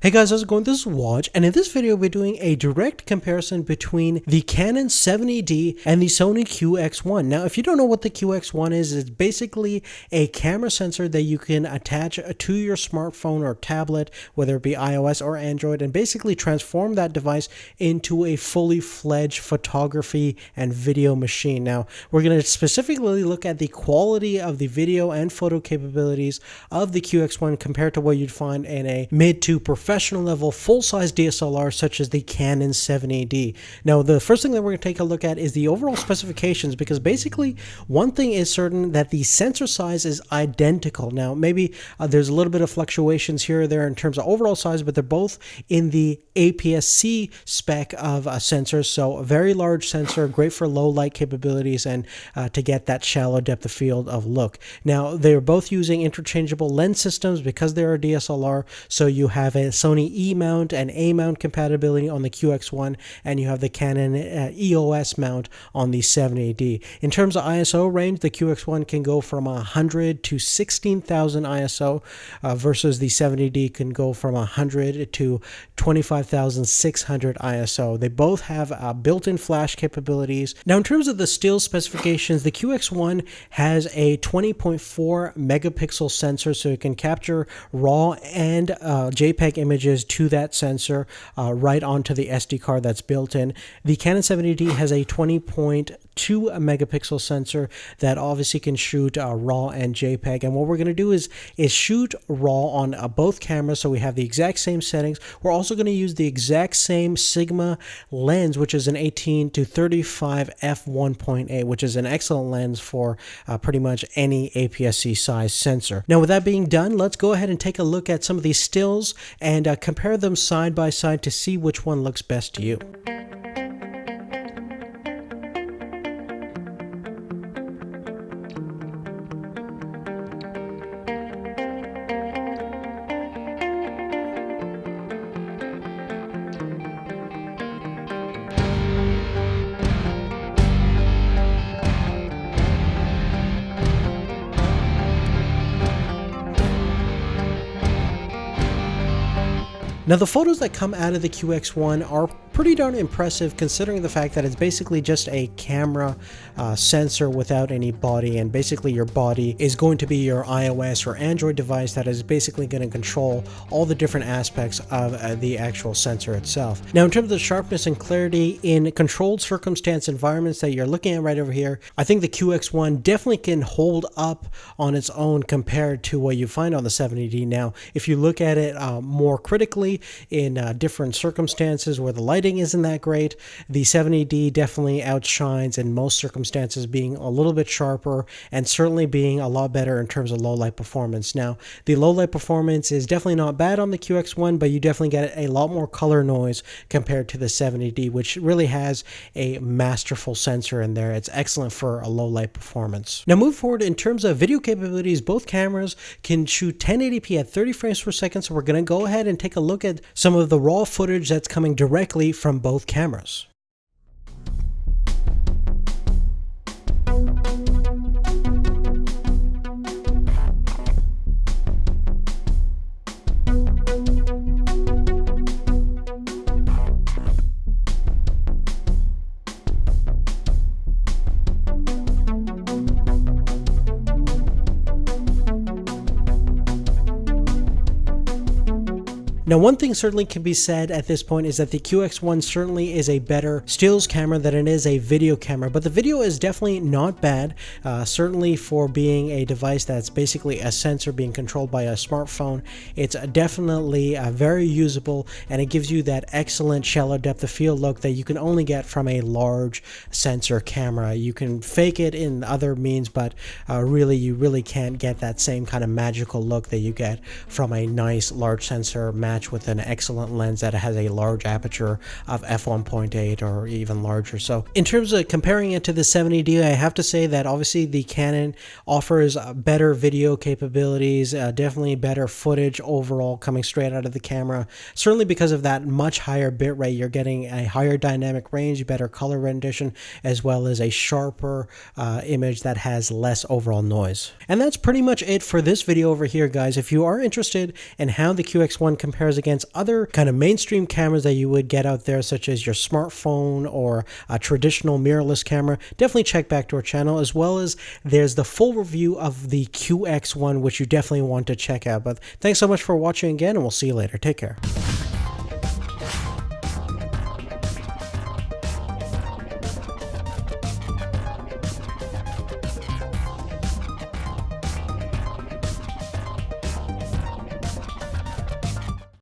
Hey guys, how's it going? This is Watch, and in this video we're doing a direct comparison between the Canon 70D and the Sony QX1. Now, if you don't know what the QX1 is, it's basically a camera sensor that you can attach to your smartphone or tablet, whether it be iOS or Android, and basically transform that device into a fully fledged photography and video machine. Now, we're going to specifically look at the quality of the video and photo capabilities of the QX1 compared to what you'd find in a mid to professional level full-size DSLR such as the Canon 70D. Now, the first thing that we're going to take a look at is the overall specifications, because basically one thing is certain, that the sensor size is identical. Now, maybe there's a little bit of fluctuations here or there in terms of overall size, but they're both in the APS-C spec of sensors, so a very large sensor, great for low light capabilities and to get that shallow depth of field of look. Now, they're both using interchangeable lens systems because they're a DSLR, so you have a Sony E mount and A mount compatibility on the QX1, and you have the Canon EOS mount on the 70D. In terms of ISO range, the QX1 can go from 100 to 16,000 ISO versus the 70D can go from 100 to 25,600 ISO. They both have built-in flash capabilities. Now, in terms of the still specifications, the QX1 has a 20.4 megapixel sensor, so it can capture RAW and JPEG images to that sensor right onto the SD card that's built in. The Canon 70D has a 20.2 megapixel sensor that obviously can shoot RAW and JPEG, and what we're going to do is shoot RAW on both cameras, so we have the exact same settings. We're also going to use the exact same Sigma lens, which is an 18 to 35 f1.8, which is an excellent lens for pretty much any APS-C size sensor. Now, with that being done, let's go ahead and take a look at some of these stills and compare them side by side to see which one looks best to you. Now, the photos that come out of the QX1 are pretty darn impressive, considering the fact that it's basically just a camera sensor without any body, and basically your body is going to be your iOS or Android device that is basically going to control all the different aspects of the actual sensor itself. Now, in terms of the sharpness and clarity in controlled circumstance environments that you're looking at right over here, I think the QX1 definitely can hold up on its own compared to what you find on the 70D. Now, if you look at it more critically in different circumstances where the lighting isn't that great, the 70D definitely outshines in most circumstances, being a little bit sharper and certainly being a lot better in terms of low light performance. Now, the low light performance is definitely not bad on the QX1, but you definitely get a lot more color noise compared to the 70D, which really has a masterful sensor in there. It's excellent for a low light performance. Now, move forward in terms of video capabilities. Both cameras can shoot 1080p at 30 frames per second, so we're going to go ahead and take a look at some of the raw footage that's coming directly from both cameras. Now, one thing certainly can be said at this point is that the QX1 certainly is a better stills camera than it is a video camera, but the video is definitely not bad, certainly for being a device that's basically a sensor being controlled by a smartphone. It's definitely very usable, and it gives you that excellent shallow depth of field look that you can only get from a large sensor camera. You can fake it in other means, but you really can't get that same kind of magical look that you get from a nice large sensor match with an excellent lens that has a large aperture of f1.8 or even larger. So in terms of comparing it to the 70D, I have to say that obviously the Canon offers better video capabilities, definitely better footage overall coming straight out of the camera, certainly because of that much higher bitrate. You're getting a higher dynamic range, better color rendition, as well as a sharper image that has less overall noise. And that's pretty much it for this video over here, guys. If you are interested in how the QX1 compares compares against other kind of mainstream cameras that you would get out there, such as your smartphone or a traditional mirrorless camera, definitely check back to our channel, as well as there's the full review of the QX1, which you definitely want to check out. But thanks so much for watching again, and we'll see you later. Take care.